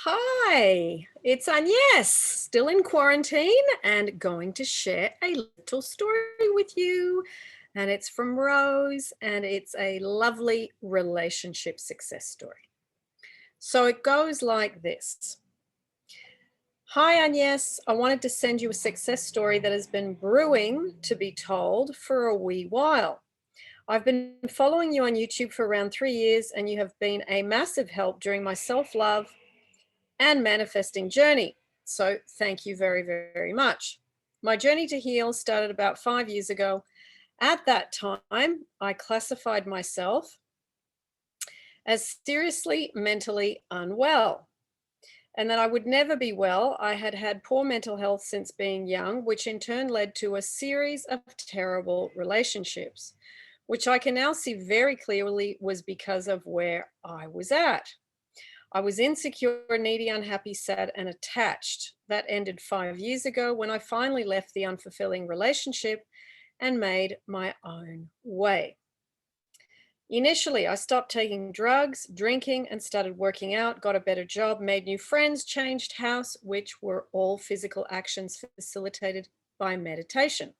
Hi, it's Agnes, still in quarantine and going to share a little story with you. And it's from Rose, and it's a lovely relationship success story. So it goes like this. Hi, Agnes. I wanted to send you a success story that has been brewing to be told for a wee while. I've been following you on YouTube for around 3 years, and you have been a massive help during my self love and manifesting journey. So thank you very, very much. My journey to heal started about 5 years ago. At that time, I classified myself as seriously mentally unwell and that I would never be well. I had had poor mental health since being young, which in turn led to a series of terrible relationships, which I can now see very clearly was because of where I was at. I was insecure, needy, unhappy, sad, and attached. That ended 5 years ago when I finally left the unfulfilling relationship and made my own way. Initially, I stopped taking drugs, drinking, and started working out, got a better job, made new friends, changed house, which were all physical actions facilitated by meditation.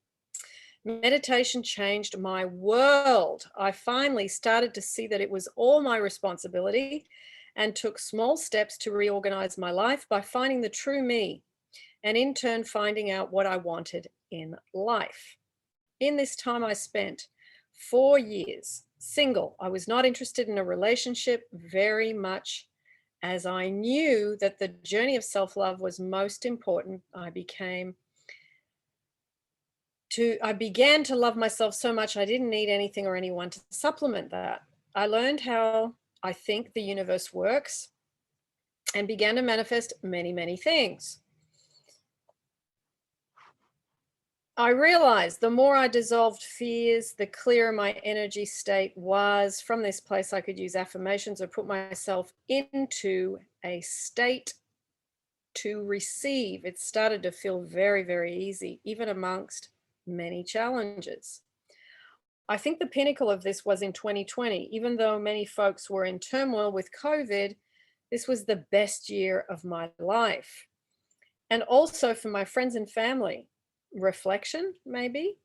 Meditation changed my world. I finally started to see that it was all my responsibility and took small steps to reorganize my life by finding the true me and in turn finding out what I wanted in life. In this time, I spent 4 years single. I was not interested in a relationship very much as I knew that the journey of self love was most important. I began to love myself so much I didn't need anything or anyone to supplement that. I learned how I think the universe works and began to manifest many, many things. I realized the more I dissolved fears, the clearer my energy state was. From this place, I could use affirmations or put myself into a state to receive. It started to feel very, very easy, even amongst many challenges. I think the pinnacle of this was in 2020. Even though many folks were in turmoil with COVID, this was the best year of my life. And also for my friends and family. Reflection, maybe.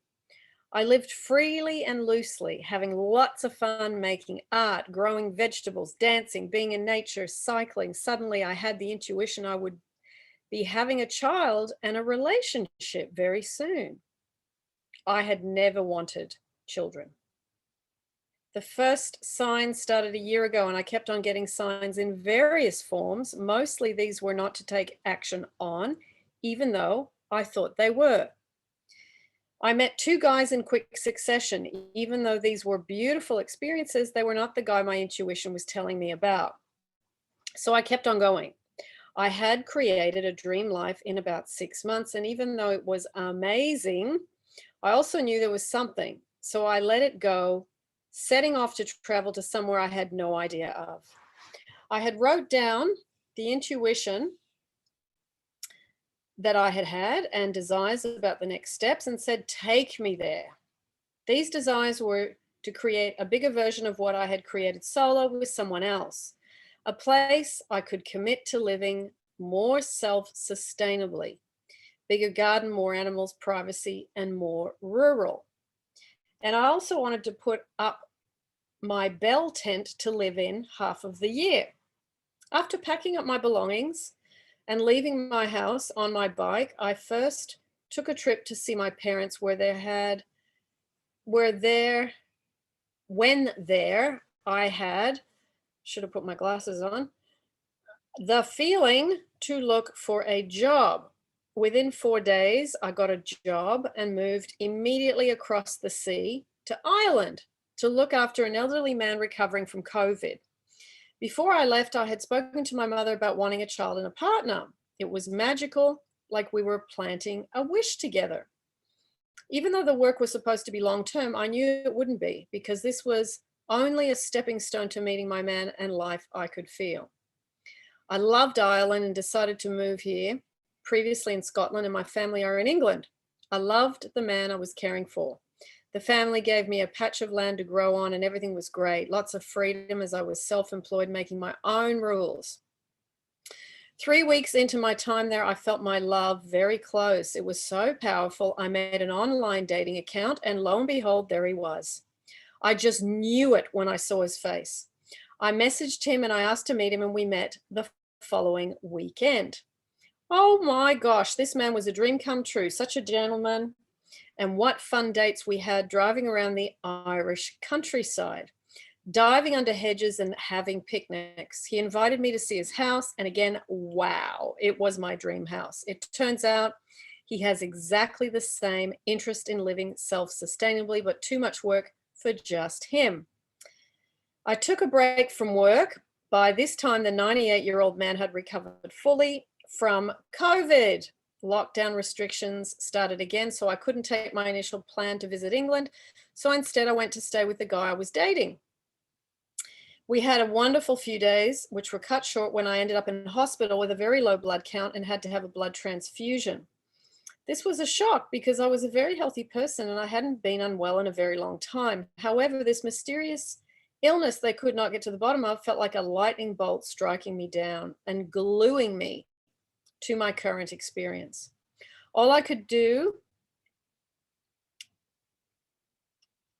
I lived freely and loosely, having lots of fun making art, growing vegetables, dancing, being in nature, cycling. Suddenly, I had the intuition I would be having a child and a relationship very soon. I had never wanted children. The first signs started a year ago, and I kept on getting signs in various forms. Mostly these were not to take action on, even though I thought they were. I met two guys in quick succession. Even though these were beautiful experiences, they were not the guy my intuition was telling me about. So I kept on going. I had created a dream life in about 6 months, and even though it was amazing, I also knew there was something. So I let it go, setting off to travel to somewhere I had no idea of. I had wrote down the intuition that I had had and desires about the next steps and said, take me there. These desires were to create a bigger version of what I had created solo with someone else, a place I could commit to living more self sustainably, bigger garden, more animals, privacy, and more rural. And I also wanted to put up my bell tent to live in half of the year. After packing up my belongings and leaving my house on my bike, I first took a trip to see my parents were there when there I had should have put my glasses on the feeling to look for a job. Within 4 days, I got a job and moved immediately across the sea to Ireland to look after an elderly man recovering from COVID. Before I left, I had spoken to my mother about wanting a child and a partner. It was magical, like we were planting a wish together. Even though the work was supposed to be long term, I knew it wouldn't be because this was only a stepping stone to meeting my man and life I could feel. I loved Ireland and decided to move here, previously in Scotland, and my family are in England. I loved the man I was caring for. The family gave me a patch of land to grow on, and everything was great. Lots of freedom as I was self employed, making my own rules. 3 weeks into my time there, I felt my love very close. It was so powerful. I made an online dating account, and lo and behold, there he was. I just knew it when I saw his face. I messaged him and I asked to meet him, and we met the following weekend. Oh my gosh, this man was a dream come true, such a gentleman. And what fun dates we had driving around the Irish countryside, diving under hedges and having picnics. He invited me to see his house. And again, wow, it was my dream house. It turns out he has exactly the same interest in living self sustainably, but too much work for just him. I took a break from work. By this time, the 98-year-old man had recovered fully from COVID. Lockdown restrictions started again, so I couldn't take my initial plan to visit England. So instead, I went to stay with the guy I was dating. We had a wonderful few days, which were cut short when I ended up in hospital with a very low blood count and had to have a blood transfusion. This was a shock because I was a very healthy person and I hadn't been unwell in a very long time. However, this mysterious illness they could not get to the bottom of felt like a lightning bolt striking me down and gluing me to my current experience. All I could do,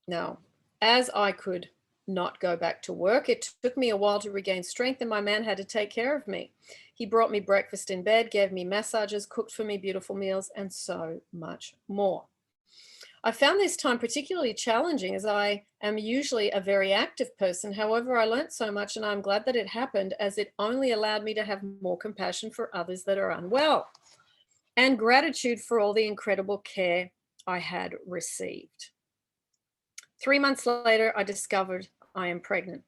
no, as I could not go back to work, it took me a while to regain strength, and my man had to take care of me. He brought me breakfast in bed, gave me massages, cooked for me beautiful meals, and so much more. I found this time particularly challenging as I am usually a very active person. However, I learned so much, and I'm glad that it happened, as it only allowed me to have more compassion for others that are unwell and gratitude for all the incredible care I had received. 3 months later, I discovered I am pregnant.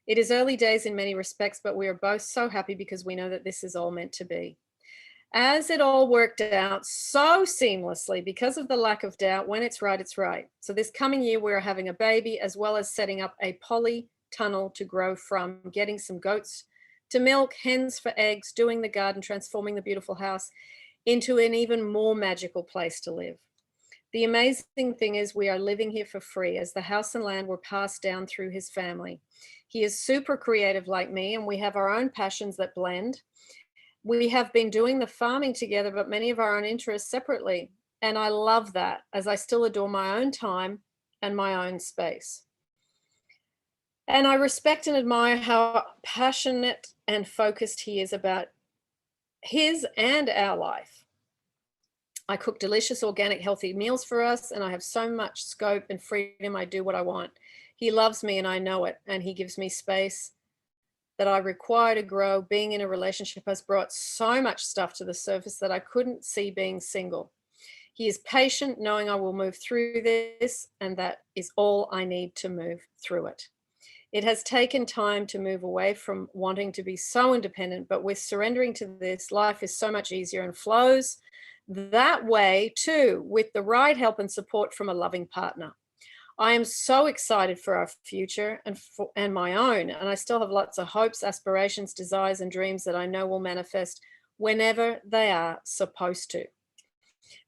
It is early days in many respects, but we are both so happy because we know that this is all meant to be. As it all worked out so seamlessly because of the lack of doubt, when it's right, it's right. So this coming year, we're having a baby, as well as setting up a poly tunnel to grow from, getting some goats to milk, hens for eggs, doing the garden, transforming the beautiful house into an even more magical place to live. The amazing thing is we are living here for free, as the house and land were passed down through his family. He is super creative like me, and we have our own passions that blend. We have been doing the farming together, but many of our own interests separately. And I love that, as I still adore my own time and my own space. And I respect and admire how passionate and focused he is about his and our life. I cook delicious, organic, healthy meals for us, and I have so much scope and freedom. I do what I want. He loves me, and I know it, and he gives me space that I require to grow. Being in a relationship has brought so much stuff to the surface that I couldn't see being single. He is patient, knowing I will move through this, and that is all I need to move through it. It has taken time to move away from wanting to be so independent, but with surrendering to this, life is so much easier and flows that way too, with the right help and support from a loving partner. I am so excited for our future and my own, and I still have lots of hopes, aspirations, desires, and dreams that I know will manifest whenever they are supposed to.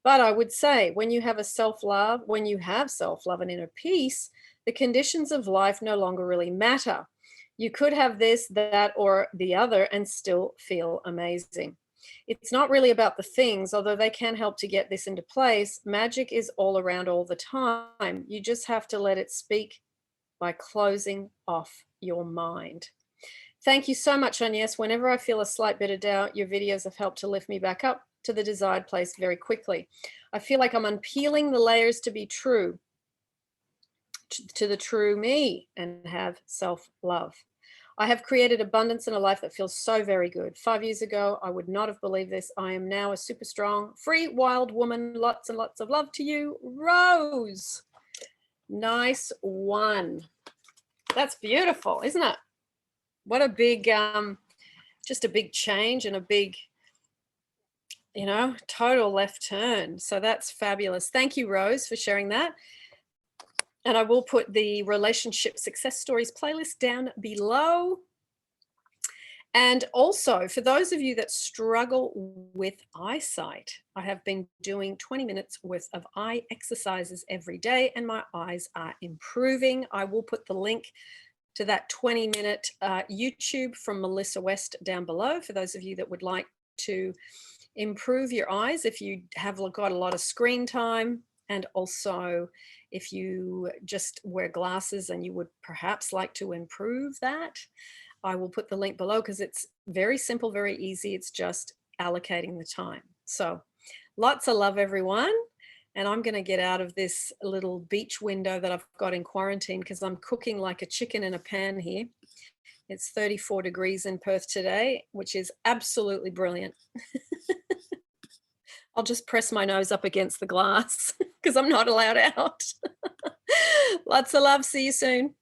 But I would say when you have self-love and inner peace, the conditions of life no longer really matter. You could have this, that, or the other and still feel amazing. It's not really about the things, although they can help to get this into place. Magic is all around all the time. You just have to let it speak by closing off your mind. Thank you so much, Agnes. Whenever I feel a slight bit of doubt, your videos have helped to lift me back up to the desired place very quickly. I feel like I'm unpeeling the layers to be true to the true me and have self-love. I have created abundance in a life that feels so very good. 5 years ago, I would not have believed this. I am now a super strong, free, wild woman. Lots and lots of love to you, Rose. Nice one. That's beautiful, isn't it? What a big, just a big change and a big, total left turn. So that's fabulous. Thank you, Rose, for sharing that. And I will put the relationship success stories playlist down below. And also, for those of you that struggle with eyesight, I have been doing 20 minutes worth of eye exercises every day, and my eyes are improving. I will put the link to that 20-minute YouTube from Melissa West down below for those of you that would like to improve your eyes if you have got a lot of screen time, and also if you just wear glasses and you would perhaps like to improve that. I will put the link below because it's very simple, very easy. It's just allocating the time. So lots of love, everyone. And I'm going to get out of this little beach window that I've got in quarantine because I'm cooking like a chicken in a pan here. It's 34 degrees in Perth today, which is absolutely brilliant. I'll just press my nose up against the glass because I'm not allowed out. Lots of love. See you soon.